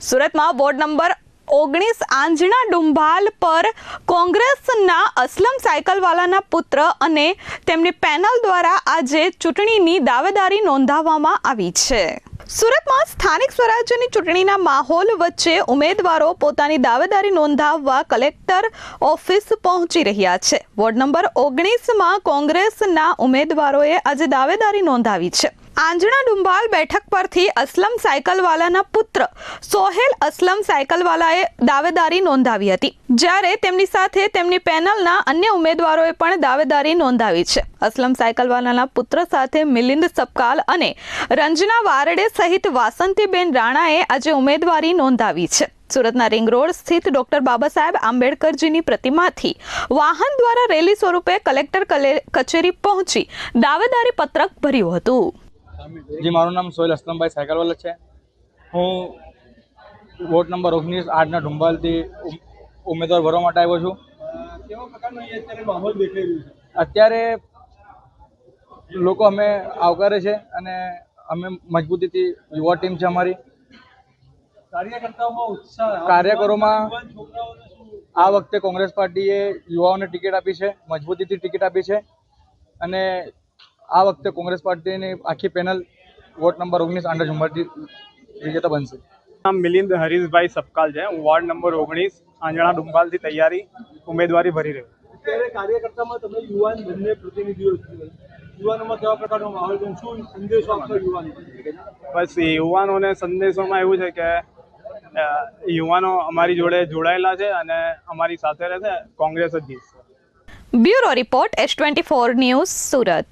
સુરતમાં ward number 19 આંજણા ડુંભાલ પર કોંગ્રેસના અસલમ સાયકલવાલાના પુત્ર અને તેમની પેનલ દ્વારા આજે ચૂંટણીની દાવેદારી નોંધાવવામાં આવી છે। સુરતમાં સ્થાનિક સ્વરાજ્યની ચૂંટણીના માહોલ વચ્ચે ઉમેદવારો પોતાની દાવેદારી નોંધાવવા કલેક્ટર ઓફિસ પહોંચી રહ્યા છે। વોર્ડ નંબર 19માં કોંગ્રેસના ઉમેદવારોએ આજે દાવેદારી નોંધાવી છે। આંજણા ડુંભાલ બેઠક પરથી અસલમ સાયકલવાલાના પુત્ર સોહેલ અસલમ સાયકલવાલાએ દાવેદારી નોંધાવી હતી, જ્યારે તેમની સાથે તેમની પેનલના અન્ય ઉમેદવારોએ પણ દાવેદારી નોંધાવી છે। અસલમ સાયકલવાલાના પુત્ર સાથે મિલિંદ સપકાલ અને રંजना વારડે સહિત વાસંતીબેન રાણાએ આજે ઉમેદવારી નોંધાવી છે। સુરતના રિંગ રોડ સ્થિત ડોક્ટર બાબા સાહેબ આંબેડકરજીની પ્રતિમાથી વાહન દ્વારા રેલી સ્વરૂપે કલેક્ટર કચેરી પહોંચી દાવેદારી પત્રક ભર્યું હતું। जी मारू नाम सोहेल असलमभाई सायकलवाला है। हूँ वोट नंबर 19 आठना डुंबालथी उम्मीदवार भरवा माटे आव्यो छुं। केवा प्रकारनो अत्यारे माहोल देखाई रह्यो छे? अत्यारे लोको अमे आवकारे छे अने अमे मजबूतीथी युवा टीम छे अमारी। कार्यकर्ताओमां उत्साह, कार्यकरोमां आ वखते कोंग्रेस पार्टीए युवाओने टिकिट आपी छे, मजबूतीथी टिकिट आपी छे अने आ वखते कांग्रेस पार्टी ने आखी पेनल वोट नंबर 19 आंडा झुंबारथी विजेता बनशे। नाम मिलिंद हरीशभाई सपकाल है। हूँ वोर्ड नंबर 19 आंजणा डुंबाल थी तैयारी उम्मीदवारी भरी रह्यो। અત્યારે કાર્યકર્તામાં તમે યુવાન બંને પ્રતિનિધિઓ યુવાનોમાં કેવા પ્રકારનો માહોલ છે, શું સંદેશો આપશો યુવાનો? बस युवानोने संदेशों में एवं है कि युवानो अमारी जोड़े जोड़ायेला है अने अमारी साथे रहेशे। कांग्रेस ज जीतशे। ब्यूरो रिपोर्ट S24 न्यूज़, सूरत।